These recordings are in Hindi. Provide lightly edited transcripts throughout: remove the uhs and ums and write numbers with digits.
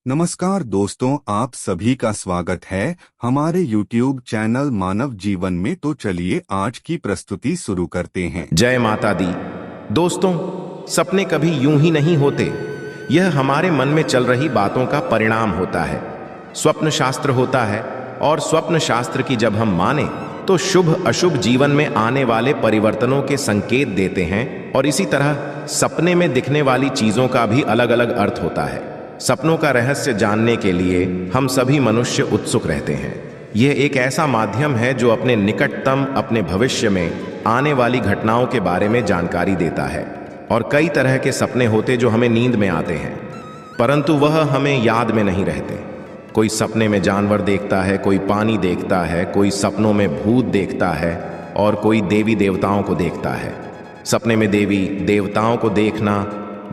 नमस्कार दोस्तों, आप सभी का स्वागत है हमारे YouTube चैनल मानव जीवन में। तो चलिए आज की प्रस्तुति शुरू करते हैं। जय माता दी। दोस्तों, सपने कभी यूं ही नहीं होते। यह हमारे मन में चल रही बातों का परिणाम होता है। स्वप्न शास्त्र होता है और स्वप्न शास्त्र की जब हम माने तो शुभ अशुभ जीवन में आने वाले परिवर्तनों के संकेत देते हैं। और इसी तरह सपने में दिखने वाली चीजों का भी अलग अलग अर्थ होता है। सपनों का रहस्य जानने के लिए हम सभी मनुष्य उत्सुक रहते हैं। यह एक ऐसा माध्यम है जो अपने निकटतम, अपने भविष्य में आने वाली घटनाओं के बारे में जानकारी देता है। और कई तरह के सपने होते जो हमें नींद में आते हैं, परंतु वह हमें याद में नहीं रहते। कोई सपने में जानवर देखता है, कोई पानी देखता है, कोई सपनों में भूत देखता है और कोई देवी देवताओं को देखता है। सपने में देवी देवताओं को देखना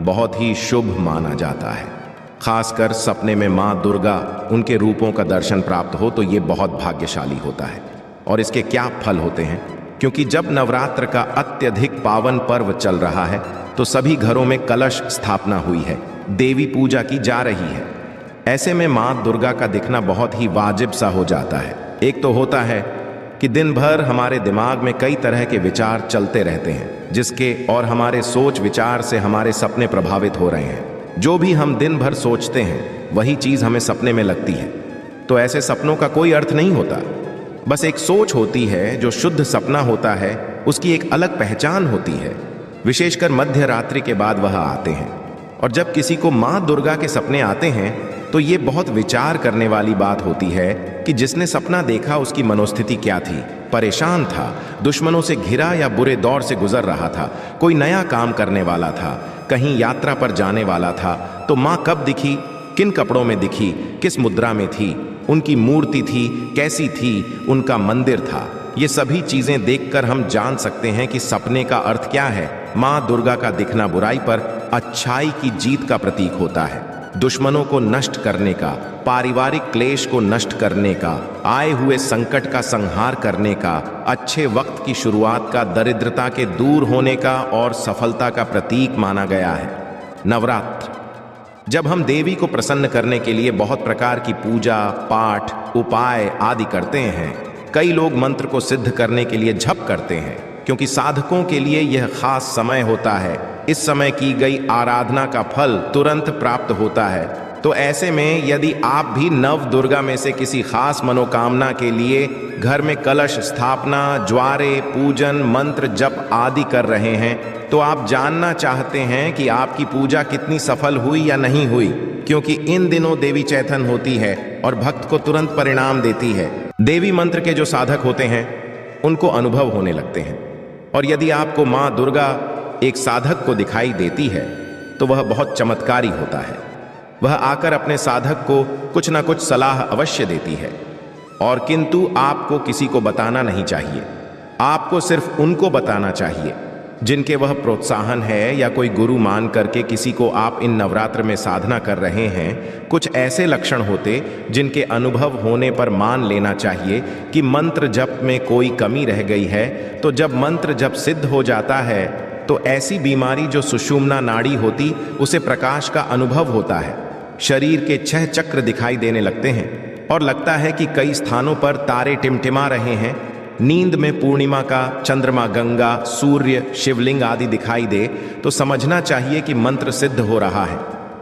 बहुत ही शुभ माना जाता है। खासकर सपने में माँ दुर्गा, उनके रूपों का दर्शन प्राप्त हो तो ये बहुत भाग्यशाली होता है। और इसके क्या फल होते हैं? क्योंकि जब नवरात्र का अत्यधिक पावन पर्व चल रहा है तो सभी घरों में कलश स्थापना हुई है, देवी पूजा की जा रही है। ऐसे में माँ दुर्गा का दिखना बहुत ही वाजिब सा हो जाता है। एक तो होता है कि दिन भर हमारे दिमाग में कई तरह के विचार चलते रहते हैं, जिसके और हमारे सोच विचार से हमारे सपने प्रभावित हो रहे हैं। जो भी हम दिन भर सोचते हैं वही चीज हमें सपने में लगती है। तो ऐसे सपनों का कोई अर्थ नहीं होता, बस एक सोच होती है। जो शुद्ध सपना होता है उसकी एक अलग पहचान होती है। विशेषकर मध्य रात्रि के बाद वह आते हैं। और जब किसी को माँ दुर्गा के सपने आते हैं तो ये बहुत विचार करने वाली बात होती है कि जिसने सपना देखा उसकी मनोस्थिति क्या थी। परेशान था, दुश्मनों से घिरा या बुरे दौर से गुजर रहा था, कोई नया काम करने वाला था, कहीं यात्रा पर जाने वाला था। तो माँ कब दिखी, किन कपड़ों में दिखी, किस मुद्रा में थी, उनकी मूर्ति थी, कैसी थी, उनका मंदिर था। ये सभी चीजें देखकर हम जान सकते हैं कि सपने का अर्थ क्या है। माँ दुर्गा का दिखना बुराई पर अच्छाई की जीत का प्रतीक होता है, दुश्मनों को नष्ट करने का, पारिवारिक क्लेश को नष्ट करने का, आए हुए संकट का संहार करने का, अच्छे वक्त की शुरुआत का, दरिद्रता के दूर होने का और सफलता का प्रतीक माना गया है। नवरात्र, जब हम देवी को प्रसन्न करने के लिए बहुत प्रकार की पूजा पाठ उपाय आदि करते हैं। कई लोग मंत्र को सिद्ध करने के लिए जप करते हैं, क्योंकि साधकों के लिए यह खास समय होता है। इस समय की गई आराधना का फल तुरंत प्राप्त होता है। तो ऐसे में यदि आप भी नव दुर्गा में से किसी खास मनोकामना के लिए घर में कलश स्थापना, ज्वारे, पूजन, मंत्र जप आदि कर रहे हैं, तो आप जानना चाहते हैं कि आपकी पूजा कितनी सफल हुई या नहीं हुई। क्योंकि इन दिनों देवी चैतन होती है और भक्त को तुरंत परिणाम देती है। देवी मंत्र के जो साधक होते हैं उनको अनुभव होने लगते हैं। और यदि आपको माँ दुर्गा एक साधक को दिखाई देती है तो वह बहुत चमत्कारी होता है। वह आकर अपने साधक को कुछ ना कुछ सलाह अवश्य देती है। और किंतु आपको किसी को बताना नहीं चाहिए। आपको सिर्फ उनको बताना चाहिए जिनके वह प्रोत्साहन है, या कोई गुरु मान करके किसी को आप इन नवरात्र में साधना कर रहे हैं। कुछ ऐसे लक्षण होते जिनके अनुभव होने पर मान लेना चाहिए कि मंत्र जप में कोई कमी रह गई है। तो जब मंत्र जप सिद्ध हो जाता है तो ऐसी बीमारी जो सुषुम्ना नाड़ी होती, उसे प्रकाश का अनुभव होता है। शरीर के 6 चक्र दिखाई देने लगते हैं और लगता है कि कई स्थानों पर तारे टिमटिमा रहे हैं। नींद में पूर्णिमा का चंद्रमा, गंगा, सूर्य, शिवलिंग आदि दिखाई दे तो समझना चाहिए कि मंत्र सिद्ध हो रहा है।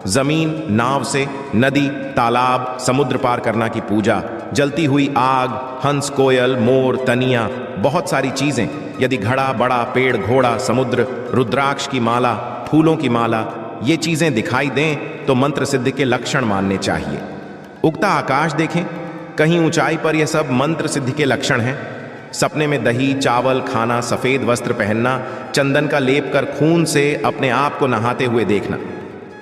जमीन, नाव से नदी, तालाब, समुद्र पार करना की पूजा, जलती हुई आग, हंस, कोयल, मोर, तनिया, बहुत सारी चीजें। यदि घड़ा, बड़ा पेड़, घोड़ा, समुद्र, रुद्राक्ष की माला, फूलों की माला, ये चीजें दिखाई दें तो मंत्र सिद्ध के लक्षण मानने चाहिए। उगता आकाश देखें, कहीं ऊंचाई पर यह सब मंत्र सिद्ध के लक्षण हैं। सपने में दही चावल खाना, सफेद वस्त्र पहनना, चंदन का लेप कर खून से अपने आप को नहाते हुए देखना,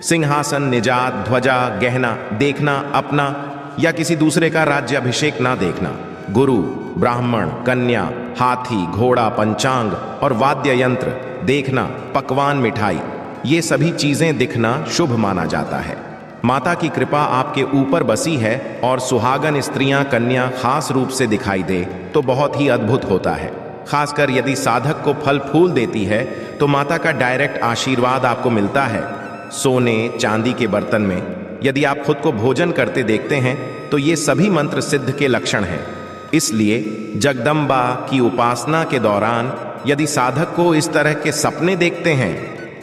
सिंहासन, निजात, ध्वजा, गहना देखना अपना या किसी दूसरे का राज्याभिषेक ना देखना, गुरु, ब्राह्मण, कन्या, हाथी, घोड़ा, पंचांग और वाद्य यंत्र देखना, पकवान, मिठाई, ये सभी चीजें दिखना शुभ माना जाता है। माता की कृपा आपके ऊपर बसी है और सुहागन स्त्रियां, कन्या खास रूप से दिखाई दे तो बहुत ही अद्भुत होता है। खासकर यदि साधक को फल फूल देती है तो माता का डायरेक्ट आशीर्वाद आपको मिलता है। सोने चांदी के बर्तन में यदि आप खुद को भोजन करते देखते हैं तो ये सभी मंत्र सिद्ध के लक्षण हैं। इसलिए जगदम्बा की उपासना के दौरान यदि साधक को इस तरह के सपने देखते हैं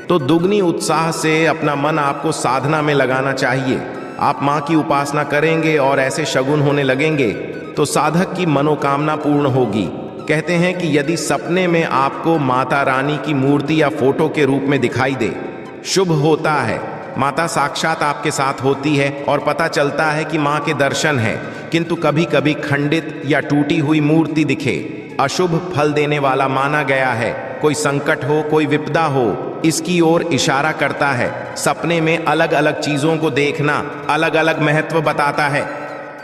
तो दुगनी उत्साह से अपना मन आपको साधना में लगाना चाहिए। आप माँ की उपासना करेंगे और ऐसे शगुन होने लगेंगे तो साधक की मनोकामना पूर्ण होगी। कहते हैं कि यदि सपने में आपको माता रानी की मूर्ति या फोटो के रूप में दिखाई दे, शुभ होता है। माता साक्षात आपके साथ होती है और पता चलता है कि माँ के दर्शन है। किंतु कभी कभी खंडित या टूटी हुई मूर्ति दिखे, अशुभ फल देने वाला माना गया है। कोई संकट हो, कोई विपदा हो, इसकी ओर इशारा करता है। सपने में अलग अलग चीजों को देखना अलग अलग महत्व बताता है।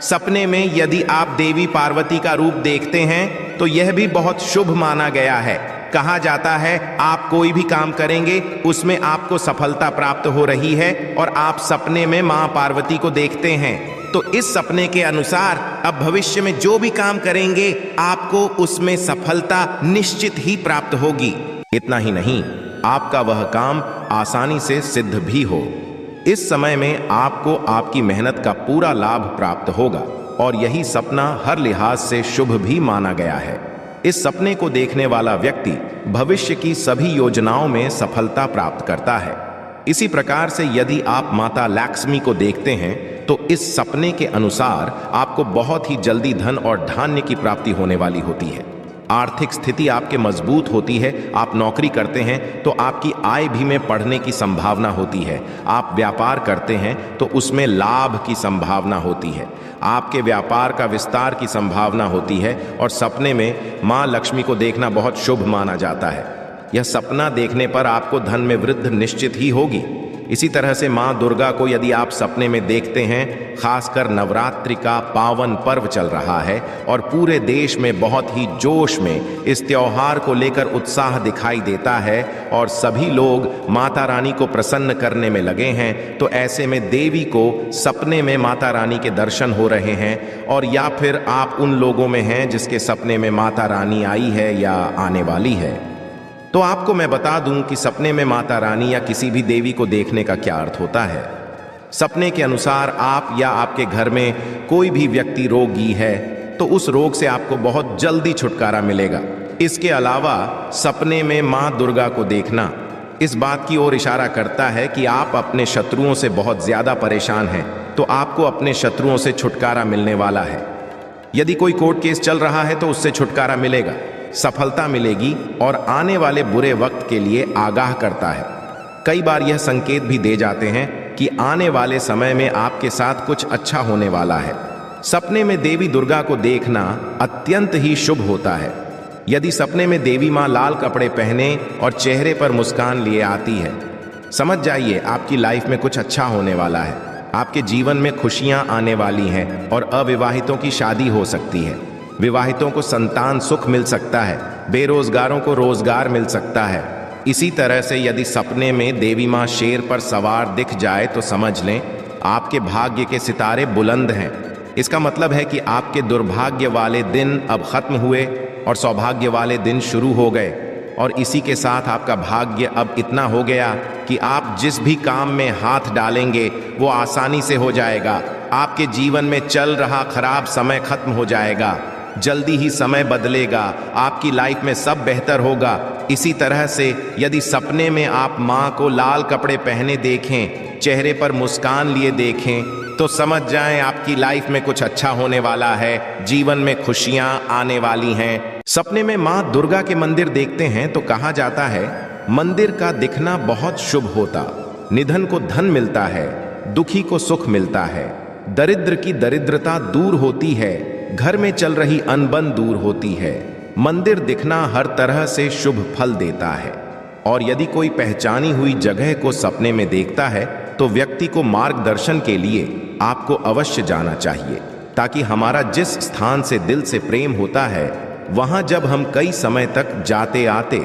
सपने में यदि आप देवी पार्वती का रूप देखते हैं तो यह भी बहुत शुभ माना गया है। कहा जाता है आप कोई भी काम करेंगे उसमें आपको सफलता प्राप्त हो रही है और आप सपने में मां पार्वती को देखते हैं तो इस सपने के अनुसार अब भविष्य में जो भी काम करेंगे आपको उसमें सफलता निश्चित ही प्राप्त होगी। इतना ही नहीं, आपका वह काम आसानी से सिद्ध भी हो। इस समय में आपको आपकी मेहनत का पूरा लाभ प्राप्त होगा और यही सपना हर लिहाज से शुभ भी माना गया है। इस सपने को देखने वाला व्यक्ति भविष्य की सभी योजनाओं में सफलता प्राप्त करता है। इसी प्रकार से यदि आप माता लक्ष्मी को देखते हैं तो इस सपने के अनुसार आपको बहुत ही जल्दी धन और धान्य की प्राप्ति होने वाली होती है। आर्थिक स्थिति आपके मजबूत होती है। आप नौकरी करते हैं तो आपकी आय भी में बढ़ने की संभावना होती है। आप व्यापार करते हैं तो उसमें लाभ की संभावना होती है। आपके व्यापार का विस्तार की संभावना होती है और सपने में मां लक्ष्मी को देखना बहुत शुभ माना जाता है। यह सपना देखने पर आपको धन में वृद्धि निश्चित ही होगी। इसी तरह से मां दुर्गा को यदि आप सपने में देखते हैं, खासकर नवरात्रि का पावन पर्व चल रहा है और पूरे देश में बहुत ही जोश में इस त्योहार को लेकर उत्साह दिखाई देता है और सभी लोग माता रानी को प्रसन्न करने में लगे हैं, तो ऐसे में देवी को सपने में माता रानी के दर्शन हो रहे हैं और या फिर आप उन लोगों में हैं जिसके सपने में माता रानी आई है या आने वाली है। तो आपको मैं बता दूं कि सपने में माता रानी या किसी भी देवी को देखने का क्या अर्थ होता है। सपने के अनुसार आप या आपके घर में कोई भी व्यक्ति रोगी है तो उस रोग से आपको बहुत जल्दी छुटकारा मिलेगा। इसके अलावा सपने में मां दुर्गा को देखना इस बात की ओर इशारा करता है कि आप अपने शत्रुओं से बहुत ज्यादा परेशान हैं, तो आपको अपने शत्रुओं से छुटकारा मिलने वाला है। यदि कोई कोर्ट केस चल रहा है तो उससे छुटकारा मिलेगा, सफलता मिलेगी और आने वाले बुरे वक्त के लिए आगाह करता है। कई बार यह संकेत भी दे जाते हैं कि आने वाले समय में आपके साथ कुछ अच्छा होने वाला है। सपने में देवी दुर्गा को देखना अत्यंत ही शुभ होता है। यदि सपने में देवी मां लाल कपड़े पहने और चेहरे पर मुस्कान लिए आती है, समझ जाइए आपकी लाइफ में कुछ अच्छा होने वाला है। आपके जीवन में खुशियां आने वाली हैं और अविवाहितों की शादी हो सकती है। विवाहितों को संतान सुख मिल सकता है, बेरोजगारों को रोजगार मिल सकता है। इसी तरह से यदि सपने में देवी मां शेर पर सवार दिख जाए तो समझ लें आपके भाग्य के सितारे बुलंद हैं। इसका मतलब है कि आपके दुर्भाग्य वाले दिन अब खत्म हुए और सौभाग्य वाले दिन शुरू हो गए और इसी के साथ आपका भाग्य अब इतना हो गया कि आप जिस भी काम में हाथ डालेंगे वो आसानी से हो जाएगा। आपके जीवन में चल रहा खराब समय खत्म हो जाएगा, जल्दी ही समय बदलेगा, आपकी लाइफ में सब बेहतर होगा। इसी तरह से यदि सपने में आप माँ को लाल कपड़े पहने देखें, चेहरे पर मुस्कान लिए देखें, तो समझ जाएं आपकी लाइफ में कुछ अच्छा होने वाला है, जीवन में खुशियां आने वाली हैं। सपने में माँ दुर्गा के मंदिर देखते हैं तो कहा जाता है मंदिर का दिखना बहुत शुभ होता। निधन को धन मिलता है, दुखी को सुख मिलता है, दरिद्र की दरिद्रता दूर होती है, घर में चल रही अनबन दूर होती है। मंदिर दिखना हर तरह से शुभ फल देता है। और यदि कोई पहचानी हुई जगह को सपने में देखता है तो व्यक्ति को मार्गदर्शन के लिए आपको अवश्य जाना चाहिए, ताकि हमारा जिस स्थान से दिल से प्रेम होता है वहां जब हम कई समय तक जाते आते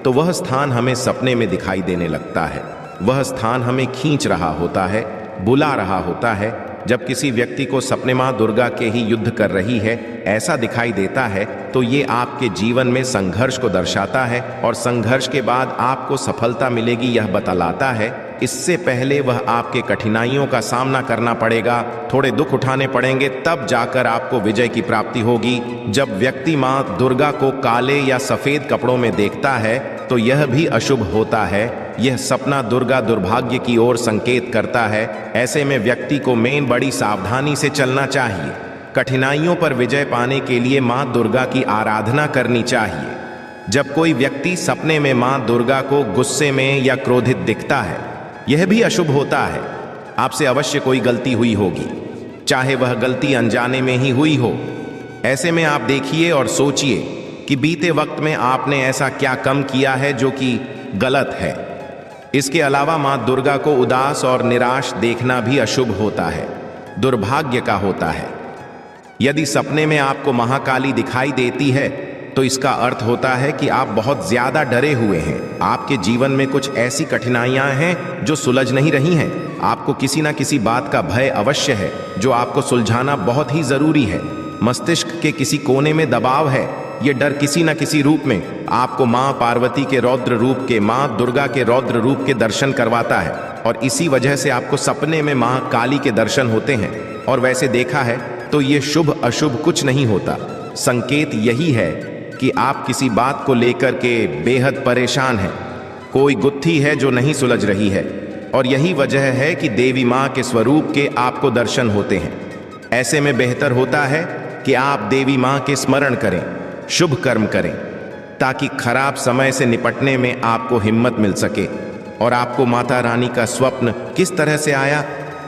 तो वह स्थान हमें सपने में दिखाई देने लगता है। वह स्थान हमें खींच रहा होता है, बुला रहा होता है। जब किसी व्यक्ति को सपने मां दुर्गा के ही युद्ध कर रही है ऐसा दिखाई देता है तो ये आपके जीवन में संघर्ष को दर्शाता है और संघर्ष के बाद आपको सफलता मिलेगी यह बतलाता है। इससे पहले वह आपके कठिनाइयों का सामना करना पड़ेगा, थोड़े दुख उठाने पड़ेंगे, तब जाकर आपको विजय की प्राप्ति होगी। जब व्यक्ति माँ दुर्गा को काले या सफेद कपड़ों में देखता है तो यह भी अशुभ होता है। यह सपना दुर्गा दुर्भाग्य की ओर संकेत करता है। ऐसे में व्यक्ति को बड़ी सावधानी से चलना चाहिए। कठिनाइयों पर विजय पाने के लिए माँ दुर्गा की आराधना करनी चाहिए। जब कोई व्यक्ति सपने में माँ दुर्गा को गुस्से में या क्रोधित दिखता है, यह भी अशुभ होता है। आपसे अवश्य कोई गलती हुई होगी, चाहे वह गलती अनजाने में ही हुई हो। ऐसे में आप देखिए और सोचिए कि बीते वक्त में आपने ऐसा क्या कम किया है जो कि गलत है। इसके अलावा माँ दुर्गा को उदास और निराश देखना भी अशुभ होता है, दुर्भाग्य का होता है। यदि सपने में आपको महाकाली दिखाई देती है तो इसका अर्थ होता है कि आप बहुत ज्यादा डरे हुए हैं। आपके जीवन में कुछ ऐसी कठिनाइयां हैं जो सुलझ नहीं रही हैं। आपको किसी ना किसी बात का भय अवश्य है जो आपको सुलझाना बहुत ही जरूरी है। मस्तिष्क के किसी कोने में दबाव है। ये डर किसी न किसी रूप में आपको माँ पार्वती के रौद्र रूप के, माँ दुर्गा के रौद्र रूप के दर्शन करवाता है और इसी वजह से आपको सपने में माँ काली के दर्शन होते हैं। और वैसे देखा है तो ये शुभ अशुभ कुछ नहीं होता। संकेत यही है कि आप किसी बात को लेकर के बेहद परेशान हैं। कोई गुत्थी है जो नहीं सुलझ रही है और यही वजह है कि देवी माँ के स्वरूप के आपको दर्शन होते हैं। ऐसे में बेहतर होता है कि आप देवी माँ के स्मरण करें, शुभ कर्म करें, ताकि खराब समय से निपटने में आपको हिम्मत मिल सके। और आपको माता रानी का स्वप्न किस तरह से आया,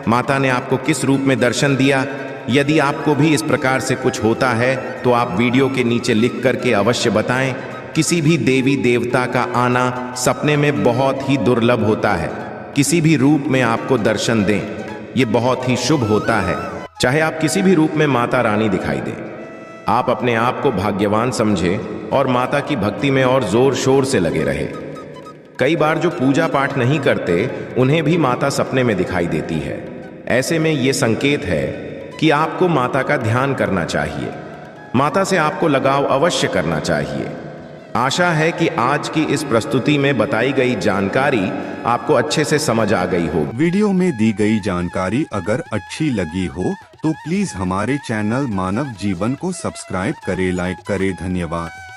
माता ने आपको किस रूप में दर्शन दिया, यदि आपको भी इस प्रकार से कुछ होता है तो आप वीडियो के नीचे लिख करके अवश्य बताएं। किसी भी देवी देवता का आना सपने में बहुत ही दुर्लभ होता है। किसी भी रूप में आपको दर्शन दें, ये बहुत ही शुभ होता है। चाहे आप किसी भी रूप में माता रानी दिखाई दें, आप अपने आप को भाग्यवान समझें और माता की भक्ति में और जोर शोर से लगे रहे। कई बार जो पूजा पाठ नहीं करते उन्हें भी माता सपने में दिखाई देती है। ऐसे में ये संकेत है कि आपको माता का ध्यान करना चाहिए, माता से आपको लगाव अवश्य करना चाहिए। आशा है कि आज की इस प्रस्तुति में बताई गई जानकारी आपको अच्छे से समझ आ गई होगी। वीडियो में दी गई जानकारी अगर अच्छी लगी हो तो प्लीज हमारे चैनल मानव जीवन को सब्सक्राइब करें, लाइक करें। धन्यवाद।